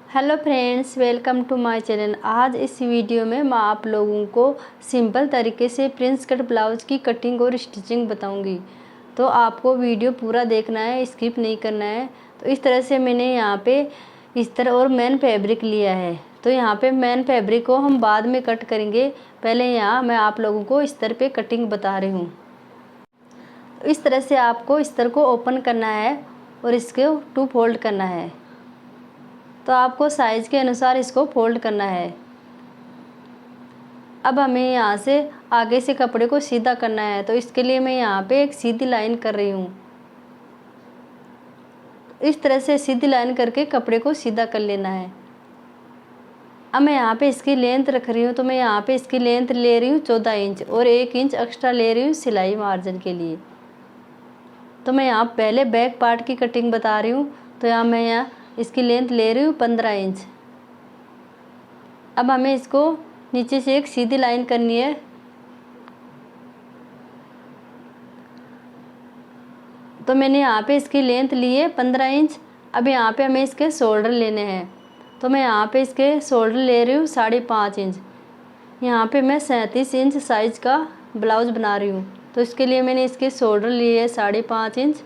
Hello friends, welcome to my channel. आज इस video में मैं आप लोगों को सिंपल तरीके से प्रिंस कट ब्लाउज की कटिंग और स्टिचिंग बताऊंगी। तो आपको वीडियो पूरा देखना है, स्किप नहीं करना है। तो इस तरह से मैंने यहाँ पे इस तरह और मेन फैब्रिक लिया है। तो यहाँ पे मेन फैब्रिक को हम बाद में कट करेंगे, पहले यहाँ मैं आप लोगों को स्तर पे कटिंग बता रही हूँ। तो इस तरह से आपको स्तर को ओपन करना है और इसको 2 फोल्ड करना है। तो आपको साइज़ के अनुसार इसको फोल्ड करना है। अब हमें यहाँ से आगे से कपड़े को सीधा करना है, तो इसके लिए मैं यहाँ पे एक सीधी लाइन कर रही हूँ। इस तरह से सीधी लाइन करके कपड़े को सीधा कर लेना है। अब मैं यहाँ पे इसकी लेंथ रख रही हूँ, तो मैं यहाँ पे इसकी लेंथ ले रही हूँ 14 इंच और 1 इंच एक्स्ट्रा ले रही हूँ सिलाई मार्जिन के लिए। तो मैं यहाँ पहले बैक पार्ट की कटिंग बता रही हूँ। तो मैं यहाँ इसकी लेंथ ले रही हूँ 15 इंच। अब हमें इसको नीचे से एक सीधी लाइन करनी है। तो मैंने यहाँ पे इसकी लेंथ ली है 15 इंच। अब यहाँ पे हमें इसके शोल्डर लेने हैं। तो मैं यहाँ पे इसके शोल्डर ले रही हूँ 5.5 इंच। यहाँ पे मैं 37 इंच साइज़ का ब्लाउज बना रही हूँ, तो इसके लिए मैंने इसके शोल्डर लिए है 5.5 इंच।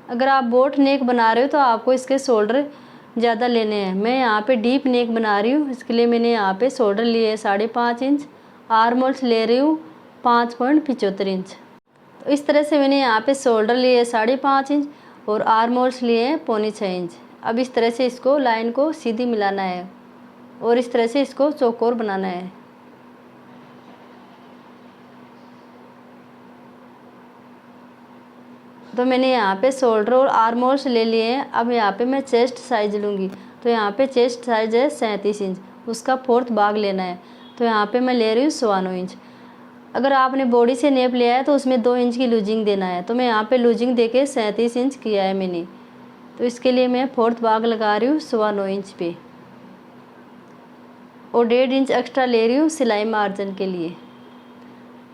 अगर आप बोट नेक बना रहे हो तो आपको इसके शोल्डर ज़्यादा लेने हैं। मैं यहाँ पे डीप नेक बना रही हूँ, इसके लिए मैंने यहाँ पे शोल्डर लिए है 5.5 इंच। आर्म होल्स ले रही हूँ 5.75 इंच। तो इस तरह से मैंने यहाँ पे शोल्डर लिए 5.5 इंच और आर्म होल्स लिए हैं 5.25 इंच। अब इस तरह से इसको लाइन को सीधी मिलाना है और इस तरह से इसको चौकोर बनाना है। तो मैंने यहाँ पे शोल्डर और आर्म होल्स ले लिए हैं। अब यहाँ पे मैं चेस्ट साइज लूँगी। तो यहाँ पे चेस्ट साइज है 37 इंच, उसका 4th भाग लेना है। तो यहाँ पे मैं ले रही हूँ 9.25 इंच। अगर आपने बॉडी से नेप लिया है तो उसमें 2 इंच की लूजिंग देना है। तो मैं यहाँ पे लूजिंग देके 37 इंच किया है मैंने। तो इसके लिए मैं 4th भाग लगा रही हूँ 9.25 इंच पे और 1.5 इंच एक्स्ट्रा ले रही हूँ सिलाई मार्जिन के लिए।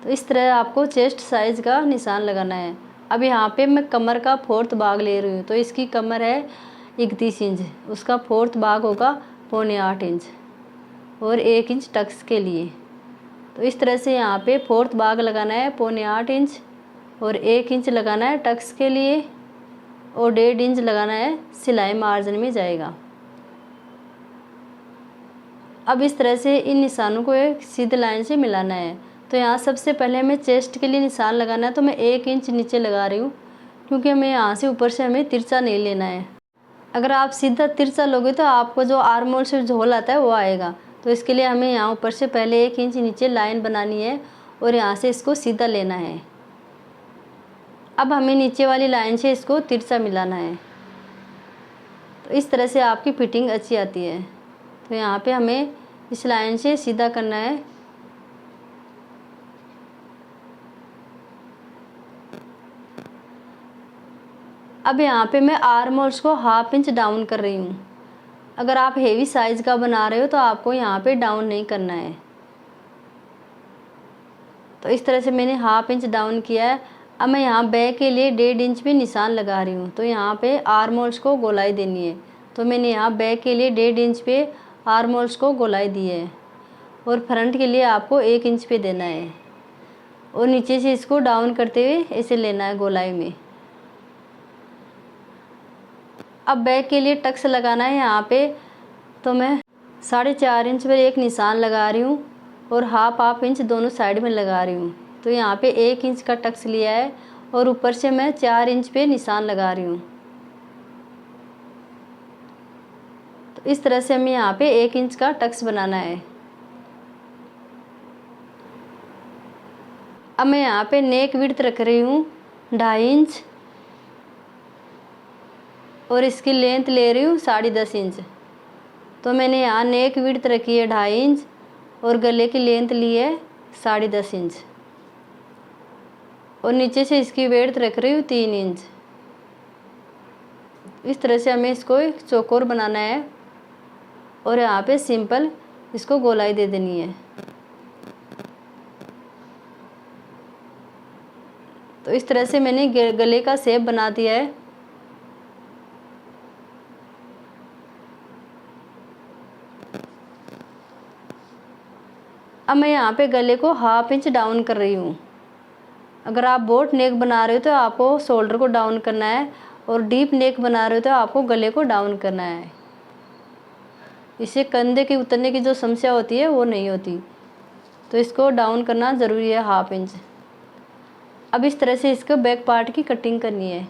तो इस तरह आपको चेस्ट साइज़ का निशान लगाना है। अब यहाँ पे मैं कमर का 4th भाग ले रही हूँ। तो इसकी कमर है 31 इंच, उसका 4th भाग होगा 7.25 इंच और 1 इंच टक्स के लिए। तो इस तरह से यहाँ पे 4th भाग लगाना है 7.25 इंच और 1 इंच लगाना है टक्स के लिए और 1.5 इंच लगाना है सिलाई मार्जिन में जाएगा। अब इस तरह से इन निशानों को एक सीधी लाइन से मिलाना है। तो यहाँ सबसे पहले हमें चेस्ट के लिए निशान लगाना है। तो मैं 1 इंच नीचे लगा रही हूँ, क्योंकि हमें यहाँ से ऊपर से हमें तिरछा नहीं लेना है। अगर आप सीधा तिरछा लोगे तो आपको जो आर्म होल से जो होल आता है वो आएगा। तो इसके लिए हमें यहाँ ऊपर से पहले 1 इंच नीचे लाइन बनानी है और यहाँ से इसको सीधा लेना है। अब हमें नीचे वाली लाइन से इसको तिरछा मिलाना है। तो इस तरह से आपकी फिटिंग अच्छी आती है। तो यहाँ पे हमें इस लाइन से सीधा करना है। अब यहाँ पे मैं आर्म होल्स को 1/2 इंच डाउन कर रही हूँ। अगर आप हेवी साइज़ का बना रहे हो तो आपको यहाँ पे डाउन नहीं करना है। तो इस तरह से मैंने 1/2 इंच डाउन किया है। अब मैं यहाँ बैक के लिए 1.5 इंच पे निशान लगा रही हूँ। तो यहाँ पे आर्म होल्स को गोलाई देनी है। तो मैंने यहाँ बैक के लिए 1.5 इंच पे आर्म होल्स को गोलाई दी है और फ्रंट के लिए आपको 1 इंच पे देना है और नीचे से इसको डाउन करते हुए ऐसे लेना है गोलाई में। अब बैक के लिए टक्स लगाना है यहाँ पे। तो मैं 4.5 इंच पर एक निशान लगा रही हूँ और 1/2 इंच दोनों साइड में लगा रही हूँ। तो यहाँ पे 1 इंच का टक्स लिया है और ऊपर से मैं 4 इंच पे निशान लगा रही हूँ। तो इस तरह से हमें यहाँ पे 1 इंच का टक्स बनाना है। अब मैं यहाँ पे नेक विड्थ रख रही हूँ 2.5 इंच और इसकी लेंथ ले रही हूँ 10.5 इंच। तो मैंने यहाँ नेक विड्थ रखी है 2.5 इंच और गले की लेंथ ली है 10.5 इंच और नीचे से इसकी विड्थ रख रही हूँ 3 इंच। इस तरह से हमें इसको एक चौकोर बनाना है और यहाँ पे सिंपल इसको गोलाई दे देनी है। तो इस तरह से मैंने गले का शेप बना दिया है। अब मैं यहाँ पे गले को 1/2 इंच डाउन कर रही हूँ। अगर आप बोट नेक बना रहे हो तो आपको शोल्डर को डाउन करना है, और डीप नेक बना रहे हो तो आपको गले को डाउन करना है। इससे कंधे के उतरने की जो समस्या होती है वो नहीं होती, तो इसको डाउन करना ज़रूरी है 1/2 इंच। अब इस तरह से इसको बैक पार्ट की कटिंग करनी है।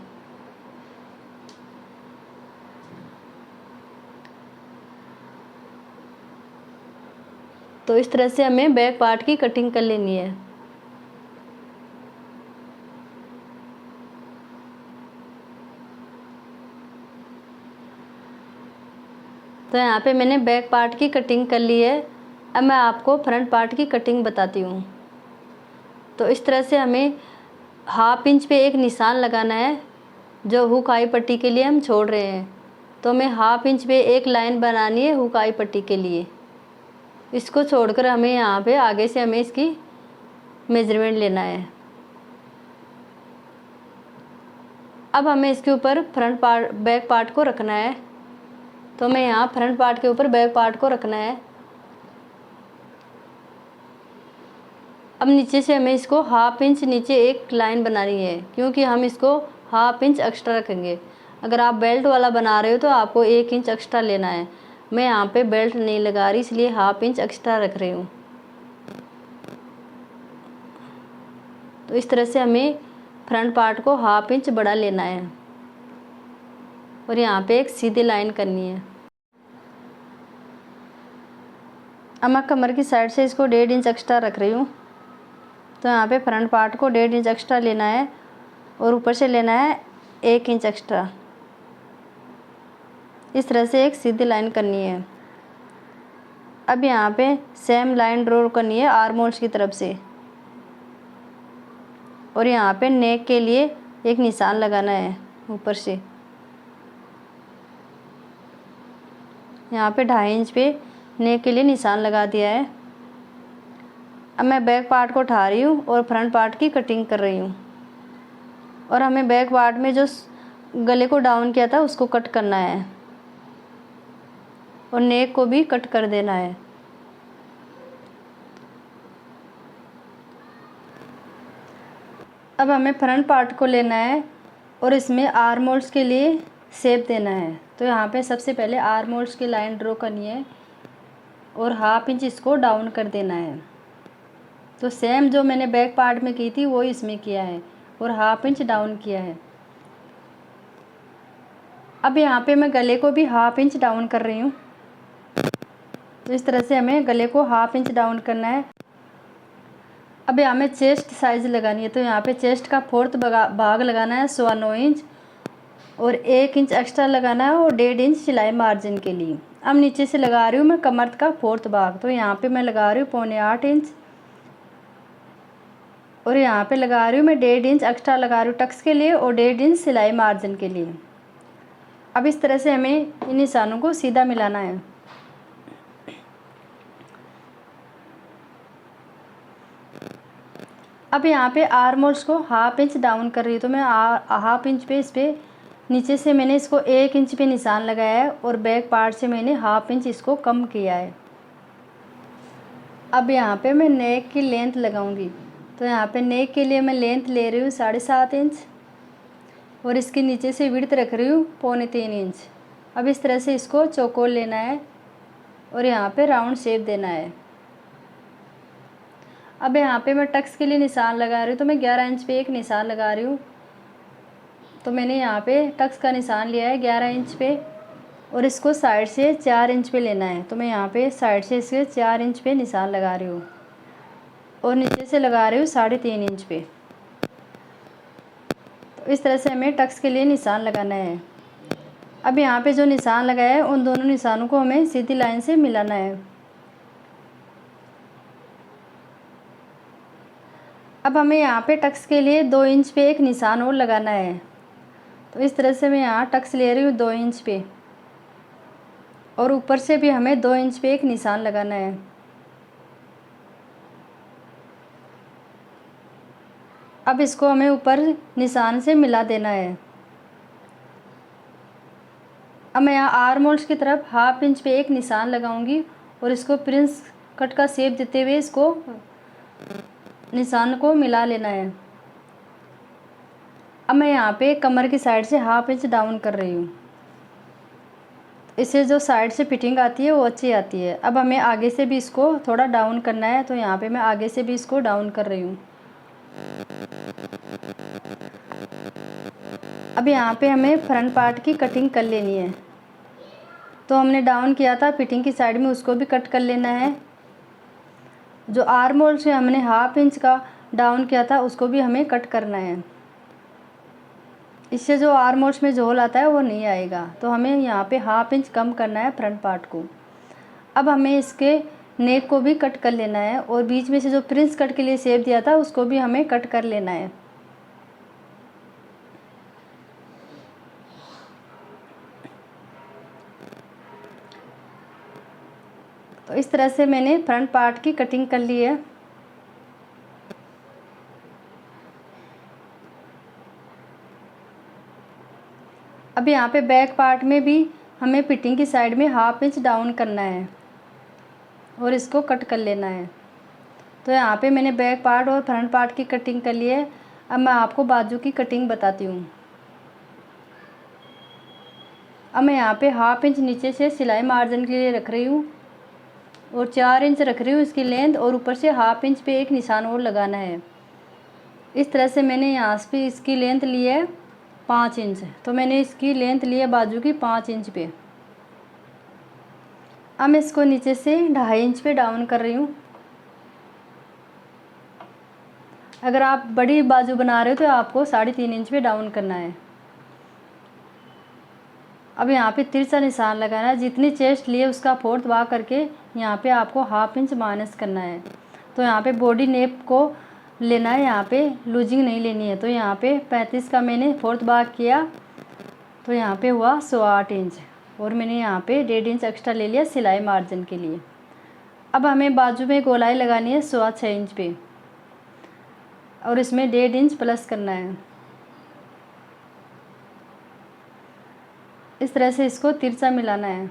तो इस तरह से हमें बैक पार्ट की कटिंग कर लेनी है। तो यहाँ पे मैंने बैक पार्ट की कटिंग कर ली है। अब मैं आपको फ्रंट पार्ट की कटिंग बताती हूँ। तो इस तरह से हमें 1/2 इंच पे एक निशान लगाना है, जो हुक आई पट्टी के लिए हम छोड़ रहे हैं। तो हमें 1/2 इंच पे एक लाइन बनानी है हुक आई पट्टी के लिए। इसको छोड़कर हमें यहाँ पे आगे से हमें इसकी मेजरमेंट लेना है। अब हमें इसके ऊपर फ्रंट पार्ट बैक पार्ट को रखना है। तो हमें यहाँ फ्रंट पार्ट के ऊपर बैक पार्ट को रखना है। अब नीचे से हमें इसको 1/2 इंच नीचे एक लाइन बनानी है, क्योंकि हम इसको 1/2 इंच एक्स्ट्रा रखेंगे। अगर आप बेल्ट वाला बना रहे हो तो आपको 1 इंच एक्स्ट्रा लेना है। मैं यहाँ पे बेल्ट नहीं लगा रही, इसलिए 1/2 इंच एक्स्ट्रा रख रही हूँ। तो इस तरह से हमें फ्रंट पार्ट को 1/2 इंच बड़ा लेना है, और यहाँ पे एक सीधी लाइन करनी है। अब मैं कमर की साइड से इसको 1.5 इंच एक्स्ट्रा रख रही हूँ। तो यहाँ पे फ्रंट पार्ट को 1.5 इंच एक्स्ट्रा लेना है, और ऊपर से लेना है 1 इंच एक्स्ट्रा। इस तरह से एक सीधी लाइन करनी है। अब यहाँ पे सेम लाइन ड्रॉ करनी है आर्म होल्स की तरफ से, और यहाँ पे नेक के लिए एक निशान लगाना है ऊपर से। यहाँ पे 2.5 इंच पे नेक के लिए निशान लगा दिया है। अब मैं बैक पार्ट को उठा रही हूँ और फ्रंट पार्ट की कटिंग कर रही हूँ, और हमें बैक पार्ट में जो गले को डाउन किया था उसको कट करना है, और नेक को भी कट कर देना है। अब हमें फ्रंट पार्ट को लेना है और इसमें आर्म होल्स के लिए शेप देना है। तो यहाँ पे सबसे पहले आर्म होल्स की लाइन ड्रॉ करनी है, और 1/2 इंच इसको डाउन कर देना है। तो सेम जो मैंने बैक पार्ट में की थी वो इसमें किया है, और 1/2 इंच डाउन किया है। अब यहाँ पे मैं गले को भी 1/2 इंच डाउन कर रही हूँ। तो इस तरह से हमें गले को 1/2 इंच डाउन करना है। अब यहाँ में चेस्ट साइज़ लगानी है। तो यहाँ पे चेस्ट का 4th भाग लगाना है 9.25 इंच, और 1 इंच एक्स्ट्रा लगाना है, और 1.5 इंच सिलाई मार्जिन के लिए। अब नीचे से लगा रही हूँ मैं कमर का 4th भाग। तो यहाँ पे मैं लगा रही हूँ 7.25 इंच, और यहाँ पे लगा रही हूँ मैं 1.5 इंच एक्स्ट्रा लगा रही हूँ टक्स के लिए, और 1.5 इंच सिलाई मार्जिन के लिए। अब इस तरह से हमें इन निशानों को सीधा मिलाना है। अब यहाँ पे आर्म होल्स को 1/2 इंच डाउन कर रही हूँ। तो मैं 1/2 इंच पे इस पर नीचे से मैंने इसको 1 इंच पे निशान लगाया है, और बैक पार्ट से मैंने 1/2 इंच इसको कम किया है। अब यहाँ पे मैं नेक की लेंथ लगाऊंगी। तो यहाँ पे नेक के लिए मैं लेंथ ले रही हूँ 7.5 इंच, और इसके नीचे से विड्थ रख रही हूँ 3.25 इंच। अब इस तरह से इसको चौकोर लेना है, और यहाँ पे राउंड शेप देना है। अब यहाँ पे मैं टक्स के लिए निशान लगा रही हूँ। तो मैं 11 इंच पे एक निशान लगा रही हूँ। तो मैंने यहाँ पे टक्स का निशान लिया है 11 इंच पे, और इसको साइड से 4 इंच पे लेना है। तो मैं यहाँ पे साइड से इसके 4 इंच पे निशान लगा रही हूँ, और नीचे से लगा रही हूँ 3.5 इंच पे। तो इस तरह से हमें टक्स के लिए निशान लगाना है। अब यहाँ पे जो निशान लगाया है उन दोनों निशानों को हमें सीधी लाइन से मिलाना है। अब हमें यहाँ पे टक्स के लिए 2 इंच पे एक निशान और लगाना है। तो इस तरह से मैं यहाँ टक्स ले रही हूँ 2 इंच पे, और ऊपर से भी हमें 2 इंच पे एक निशान लगाना है। अब इसको हमें ऊपर निशान से मिला देना है। अब मैं यहाँ आर्म होल्स की तरफ 1/2 इंच पे एक निशान लगाऊंगी, और इसको प्रिंस कट का शेप देते हुए इसको निशान को मिला लेना है। अब मैं यहाँ पे कमर की साइड से 1/2 इंच डाउन कर रही हूँ। इससे जो साइड से फिटिंग आती है वो अच्छी आती है। अब हमें आगे से भी इसको थोड़ा डाउन करना है, तो यहाँ पे मैं आगे से भी इसको डाउन कर रही हूँ। अब यहाँ पे हमें फ्रंट पार्ट की कटिंग कर लेनी है। तो हमने डाउन किया था फिटिंग की साइड में, उसको भी कट कर लेना है। जो आर्म होल से हमने 1/2 इंच का डाउन किया था उसको भी हमें कट करना है। इससे जो आर्म होल्स में जो होल आता है वो नहीं आएगा। तो हमें यहाँ पे 1/2 इंच कम करना है फ्रंट पार्ट को। अब हमें इसके नेक को भी कट कर लेना है और बीच में से जो प्रिंस कट के लिए शेप दिया था उसको भी हमें कट कर लेना है। तो इस तरह से मैंने फ्रंट पार्ट की कटिंग कर ली है। अब यहाँ पे बैक पार्ट में भी हमें फिटिंग की साइड में 1/2 इंच डाउन करना है और इसको कट कर लेना है। तो यहाँ पे मैंने बैक पार्ट और फ्रंट पार्ट की कटिंग कर ली है। अब मैं आपको बाजू की कटिंग बताती हूँ। अब मैं यहाँ पे 1/2 इंच नीचे से सिलाई मार्जिन के लिए रख रही हूँ और 4 इंच रख रही हूँ इसकी लेंथ, और ऊपर से 1/2 इंच पे एक निशान और लगाना है। इस तरह से मैंने यहाँ पे इसकी लेंथ ली है 5 इंच। तो मैंने इसकी लेंथ ली है बाजू की 5 इंच पे। अब मैं इसको नीचे से 2.5 इंच पे डाउन कर रही हूँ। अगर आप बड़ी बाजू बना रहे हो तो आपको 3.5 इंच पे डाउन करना है। अब यहाँ पे तिरछा निशान लगाना है। जितनी चेस्ट लिए उसका 4th भाग करके यहाँ पे आपको 1/2 इंच माइनस करना है। तो यहाँ पे बॉडी नेप को लेना है, यहाँ पे लूजिंग नहीं लेनी है। तो यहाँ पे 35 का मैंने 4th भाग किया, तो यहाँ पे हुआ 8.25 इंच, और मैंने यहाँ पे 1.5 इंच एक्स्ट्रा ले लिया सिलाई मार्जिन के लिए। अब हमें बाजू में गोलाई लगानी है 6.25 इंच पे, और इसमें 1.5 इंच प्लस करना है। इस तरह से इसको तिरछा मिलाना है।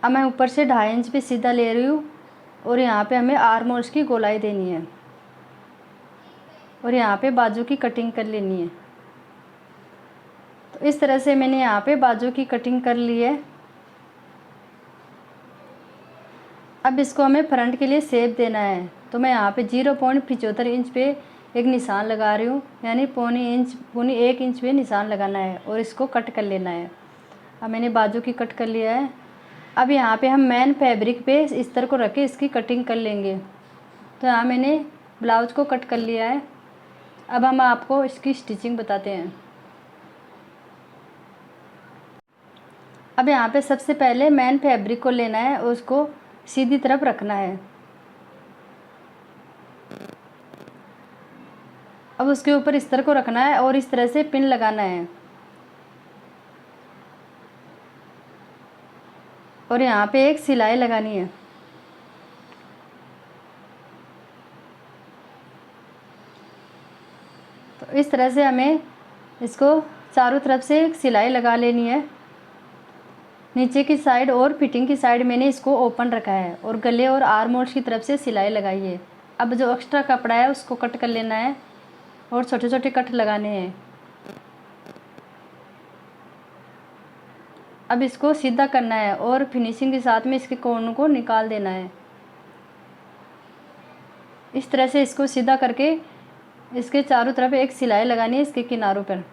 अब मैं ऊपर से 2.5 इंच पे सीधा ले रही हूँ और यहाँ पे हमें आर्म होल्स की गोलाई देनी है और यहाँ पे बाजू की कटिंग कर लेनी है। तो इस तरह से मैंने यहाँ पे बाजू की कटिंग कर ली है। अब इसको हमें फ्रंट के लिए शेप देना है। तो मैं यहाँ पे 0.75 इंच पे एक निशान लगा रही हूँ, यानी 1 इंच पे निशान लगाना है और इसको कट कर लेना है। अब मैंने बाजू की कट कर लिया है। अब यहाँ पे हम मेन फैब्रिक पे इस तरह को रख के इसकी कटिंग कर लेंगे। तो यहाँ मैंने ब्लाउज को कट कर लिया है। अब हम आपको इसकी स्टिचिंग बताते हैं। अब यहाँ पे सबसे पहले मेन फैब्रिक को लेना है और उसको सीधी तरफ रखना है। अब उसके ऊपर इस तरह को रखना है और इस तरह से पिन लगाना है, और यहाँ पे एक सिलाई लगानी है। तो इस तरह से हमें इसको चारों तरफ से एक सिलाई लगा लेनी है। नीचे की साइड और फिटिंग की साइड मैंने इसको ओपन रखा है और गले और आर्म होल्स की तरफ से सिलाई लगाई है। अब जो एक्स्ट्रा कपड़ा है उसको कट कर लेना है और छोटे छोटे कट लगाने हैं। अब इसको सीधा करना है और फिनिशिंग के साथ में इसके कोनों को निकाल देना है। इस तरह से इसको सीधा करके इसके चारों तरफ एक सिलाई लगानी है इसके किनारों पर।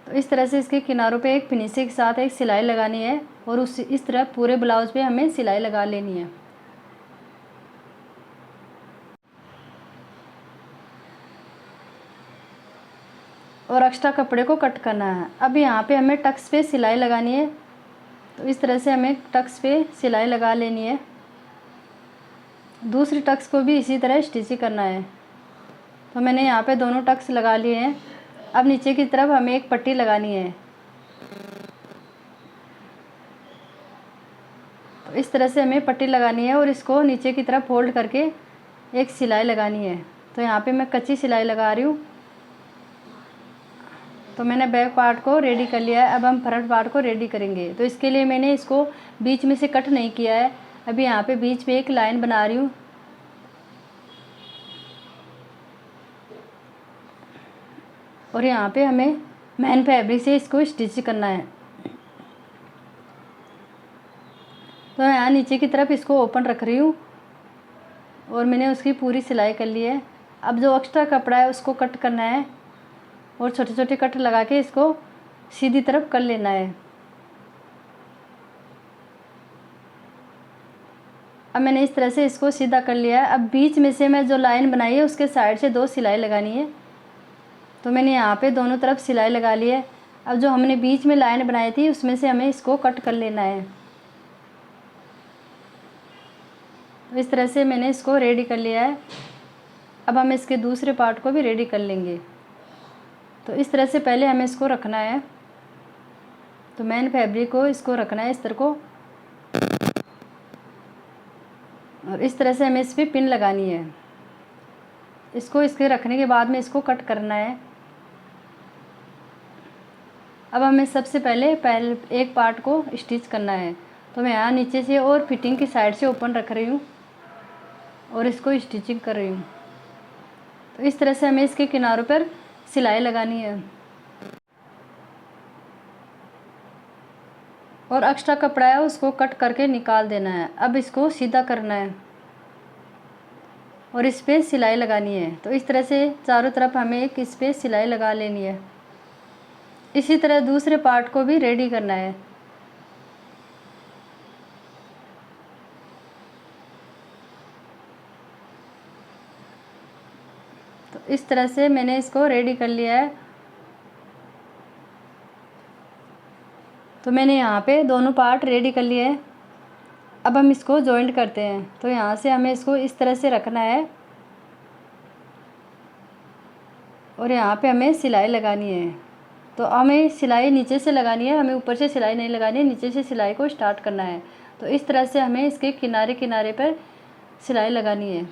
तो इस तरह से इसके किनारों पे एक फिनिशिंग के साथ एक सिलाई लगानी है और इस तरह पूरे ब्लाउज पे हमें सिलाई लगा लेनी है। और एक्स्ट्रा कपड़े को कट करना है। अब यहाँ पे हमें टक्स पे सिलाई लगानी है। तो इस तरह से हमें टक्स पे सिलाई लगा लेनी है। दूसरी टक्स को भी इसी तरह स्टिच करना है। तो मैंने यहाँ पे दोनों टक्स लगा लिए हैं। अब नीचे की तरफ हमें एक पट्टी लगानी है। तो इस तरह से हमें पट्टी लगानी है और इसको नीचे की तरफ फोल्ड करके एक सिलाई लगानी है। तो यहाँ पे मैं कच्ची सिलाई लगा रही हूँ। तो मैंने बैक पार्ट को रेडी कर लिया है। अब हम फ्रंट पार्ट को रेडी करेंगे। तो इसके लिए मैंने इसको बीच में से कट नहीं किया है। अभी यहाँ पे बीच में एक लाइन बना रही हूँ और यहाँ पे हमें मेन फैब्रिक से इसको स्टिच करना है। तो मैं यहाँ नीचे की तरफ इसको ओपन रख रही हूँ और मैंने उसकी पूरी सिलाई कर ली है। अब जो एक्स्ट्रा कपड़ा है उसको कट करना है और छोटे छोटे कट लगा के इसको सीधी तरफ कर लेना है। अब मैंने इस तरह से इसको सीधा कर लिया है। अब बीच में से मैं जो लाइन बनाई है उसके साइड से 2 सिलाई लगानी है। तो मैंने यहाँ पे दोनों तरफ सिलाई लगा ली है। अब जो हमने बीच में लाइन बनाई थी उसमें से हमें इसको कट कर लेना है। तो इस तरह से मैंने इसको रेडी कर लिया है। अब हम इसके दूसरे पार्ट को भी रेडी कर लेंगे। तो इस तरह से पहले हमें इसको रखना है। तो मेन फैब्रिक को इसको रखना है इस तरह को और इस तरह से हमें इस पर पिन लगानी है। इसको इसके रखने के बाद में इसको कट करना है। अब हमें सबसे पहले एक पार्ट को स्टिच करना है। तो मैं यहाँ नीचे से और फिटिंग की साइड से ओपन रख रही हूँ और इसको स्टिचिंग कर रही हूँ। तो इस तरह से हमें इसके किनारों पर सिलाई लगानी है और एक्स्ट्रा कपड़ा है उसको कट करके निकाल देना है। अब इसको सीधा करना है और इस पर सिलाई लगानी है। तो इस तरह से चारों तरफ हमें एक इस पर सिलाई लगा लेनी है। इसी तरह दूसरे पार्ट को भी रेडी करना है। तो इस तरह से मैंने इसको रेडी कर लिया है। तो मैंने यहाँ पे दोनों पार्ट रेडी कर लिए हैं। अब हम इसको जॉइंट करते हैं। तो यहाँ से हमें इसको इस तरह से रखना है और यहाँ पे हमें सिलाई लगानी है। तो हमें सिलाई नीचे से लगानी है, हमें ऊपर से सिलाई नहीं लगानी है, नीचे से सिलाई को स्टार्ट करना है। तो इस तरह से हमें इसके किनारे किनारे पर सिलाई लगानी है।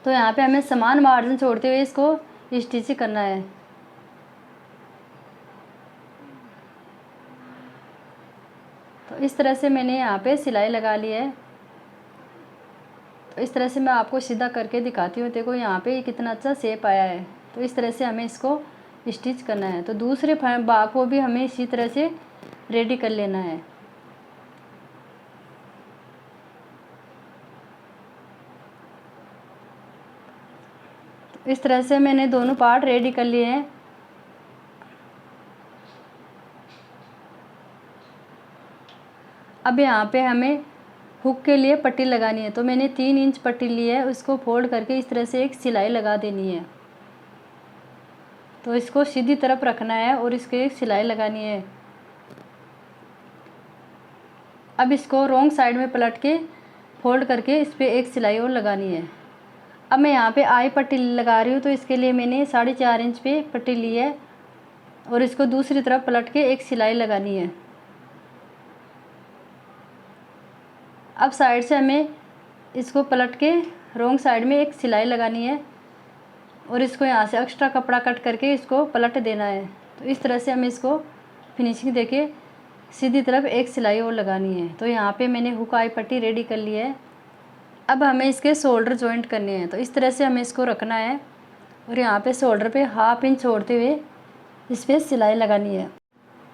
तो यहाँ पे हमें समान मार्जिन छोड़ते हुए इसको स्टिच करना है। तो इस तरह से मैंने यहाँ पे सिलाई लगा ली है। तो इस तरह से मैं आपको सीधा करके दिखाती हूँ। देखो यहाँ पे कितना अच्छा शेप आया है। तो इस तरह से हमें इसको स्टिच करना है। तो दूसरे भाग को भी हमें इसी तरह से रेडी कर लेना है। तो इस तरह से मैंने दोनों पार्ट रेडी कर लिए हैं। अब यहाँ पे हमें हुक के लिए पट्टी लगानी है। तो मैंने 3 इंच पट्टी ली है, उसको फोल्ड करके इस तरह से एक सिलाई लगा देनी है। तो इसको सीधी तरफ रखना है और इसके एक सिलाई लगानी है। अब इसको रॉन्ग साइड में पलट के फोल्ड करके इस पर एक सिलाई और लगानी है। अब मैं यहाँ पे आई पट्टी लगा रही हूँ। तो इसके लिए मैंने 4.5 इंच पे पट्टी ली है और इसको दूसरी तरफ पलट के एक सिलाई लगानी है। अब साइड से हमें इसको पलट के रॉन्ग साइड में एक सिलाई लगानी है और इसको यहाँ से एक्स्ट्रा कपड़ा कट करके इसको पलट देना है। तो इस तरह से हमें इसको फिनिशिंग देके सीधी तरफ एक सिलाई और लगानी है। तो यहाँ पे मैंने हुक आई पट्टी रेडी कर ली है। अब हमें इसके शोल्डर जॉइंट करने हैं। तो इस तरह से हमें इसको रखना है और यहाँ पे शोल्डर पे 1/2 इंच छोड़ते हुए इस पर सिलाई लगानी है।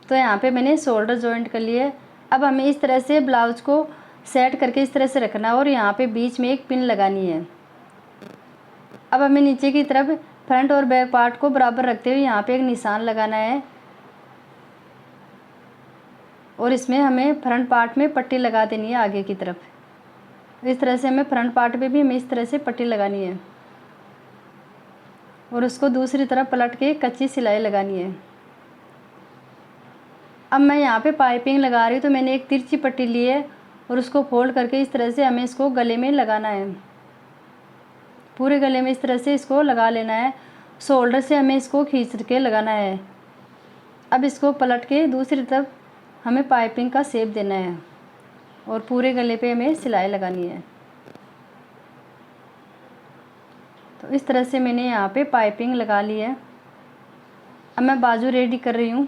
तो यहाँ पे मैंने शोल्डर जॉइंट कर लिए। अब हमें इस तरह से ब्लाउज को सेट करके इस तरह से रखना है और यहाँ पे बीच में एक पिन लगानी है। अब हमें नीचे की तरफ फ्रंट और बैक पार्ट को बराबर रखते हुए यहाँ पे एक निशान लगाना है और इसमें हमें फ्रंट पार्ट में पट्टी लगा देनी है आगे की तरफ। इस तरह से हमें फ्रंट पार्ट पे भी हमें इस तरह से पट्टी लगानी है और उसको दूसरी तरफ पलट के कच्ची सिलाई लगानी है। अब मैं यहाँ पे पाइपिंग लगा रही हूँ। तो मैंने एक तिरछी पट्टी ली है और उसको फोल्ड करके इस तरह से हमें इसको गले में लगाना है। पूरे गले में इस तरह से इसको लगा लेना है। शोल्डर से हमें इसको खींच के लगाना है। अब इसको पलट के दूसरी तरफ हमें पाइपिंग का शेप देना है और पूरे गले पे हमें सिलाई लगानी है। तो इस तरह से मैंने यहाँ पे पाइपिंग लगा ली है। अब मैं बाजू रेडी कर रही हूँ।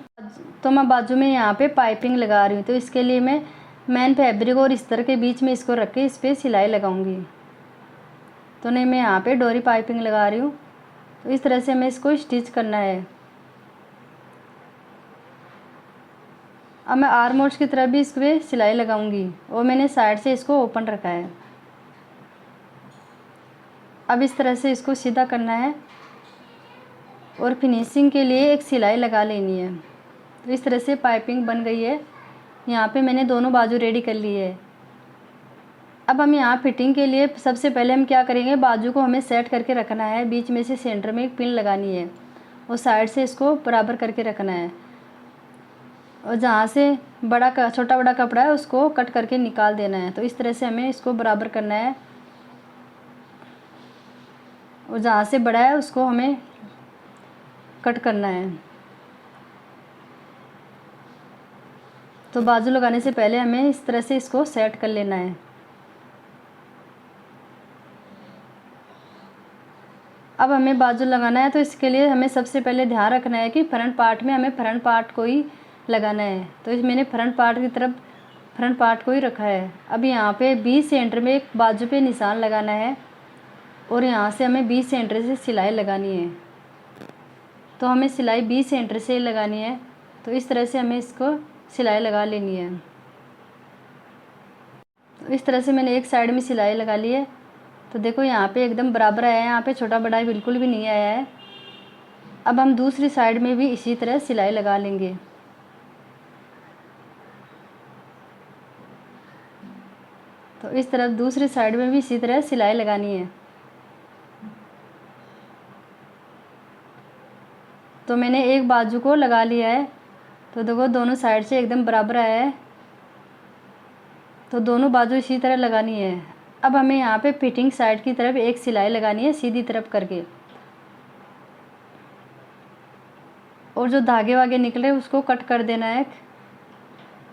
तो मैं बाजू में यहाँ पे पाइपिंग लगा रही हूँ। तो इसके लिए मैं मेन फैब्रिक और इस तरह के बीच में इसको रख के इस पर सिलाई लगाऊंगी। तो नहीं, मैं यहाँ पे डोरी पाइपिंग लगा रही हूँ। तो इस तरह से हमें इसको स्टिच करना है। अब मैं आर्म होल्स की तरफ भी इस पर सिलाई लगाऊंगी और मैंने साइड से इसको ओपन रखा है। अब इस तरह से इसको सीधा करना है और फिनिशिंग के लिए एक सिलाई लगा लेनी है। तो इस तरह से पाइपिंग बन गई है। यहाँ पे मैंने दोनों बाजू रेडी कर ली है। अब हम यहाँ फिटिंग के लिए सबसे पहले हम क्या करेंगे, बाजू को हमें सेट करके रखना है। बीच में से सेंटर में एक पिन लगानी है और साइड से इसको बराबर करके रखना है। और जहाँ से छोटा बड़ा कपड़ा है उसको कट करके निकाल देना है। तो इस तरह से हमें इसको बराबर करना है और जहाँ से बड़ा है उसको हमें कट करना है। तो बाजू लगाने से पहले हमें इस तरह से इसको सेट कर लेना है। अब हमें बाजू लगाना है। तो इसके लिए हमें सबसे पहले ध्यान रखना है कि फ्रंट पार्ट में हमें फ्रंट पार्ट को ही लगाना है। तो मैंने फ्रंट पार्ट की तरफ फ्रंट पार्ट को ही रखा है। अब यहाँ पे 20 सेंटर में एक बाजू पे निशान लगाना है और यहाँ से हमें 20 सेंटर से सिलाई लगानी है। तो हमें सिलाई 20 सेंटर से लगानी है। तो इस तरह से हमें इसको सिलाई लगा लेनी है। तो इस तरह से मैंने एक साइड में सिलाई लगा ली है। तो देखो यहाँ पे एकदम बराबर आया है, यहाँ पे छोटा बड़ा बिल्कुल भी नहीं आया है। अब हम दूसरी साइड में भी इसी तरह सिलाई लगा लेंगे। तो इस तरफ दूसरी साइड में भी इसी तरह सिलाई लगानी है। तो मैंने एक बाजू को लगा लिया है। तो देखो दोनों साइड से एकदम बराबर आया है। तो दोनों बाजू इसी तरह लगानी है। अब हमें यहाँ पे फिटिंग साइड की तरफ एक सिलाई लगानी है सीधी तरफ करके, और जो धागे वागे निकले उसको कट कर देना है।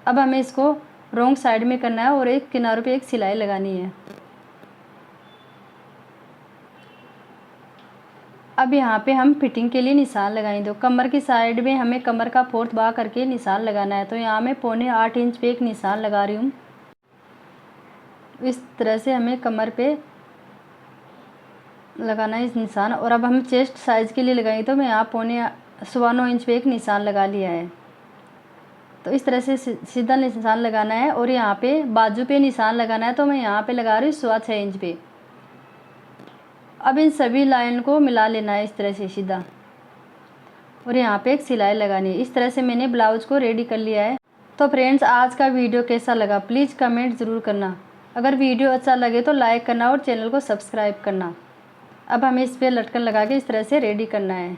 अब हमें इसको रॉन्ग साइड में करना है और एक किनारों पे एक सिलाई लगानी है। अब यहाँ पे हम फिटिंग के लिए निशान लगाएंगे। तो कमर की साइड में हमें कमर का 4th भाग करके निशान लगाना है। तो यहाँ मैं 7.25 इंच पे एक निशान लगा रही हूँ। इस तरह से हमें कमर पे लगाना है इस निशान। और अब हम चेस्ट साइज़ के लिए लगाएंगे। तो मैं यहाँ 9.25 इंच पे एक निशान लगा लिया है। तो इस तरह से सीधा निशान लगाना है और यहाँ पे बाजू पे निशान लगाना है। तो मैं यहाँ पे लगा रही हूँ 6.25 इंच पे। अब इन सभी लाइन को मिला लेना है इस तरह से सीधा, और यहाँ पे एक सिलाई लगानी है। इस तरह से मैंने ब्लाउज को रेडी कर लिया है। तो फ्रेंड्स, आज का वीडियो कैसा लगा प्लीज़ कमेंट ज़रूर करना। अगर वीडियो अच्छा लगे तो लाइक करना और चैनल को सब्सक्राइब करना। अब हमें इस पर लटकन लगा के इस तरह से रेडी करना है।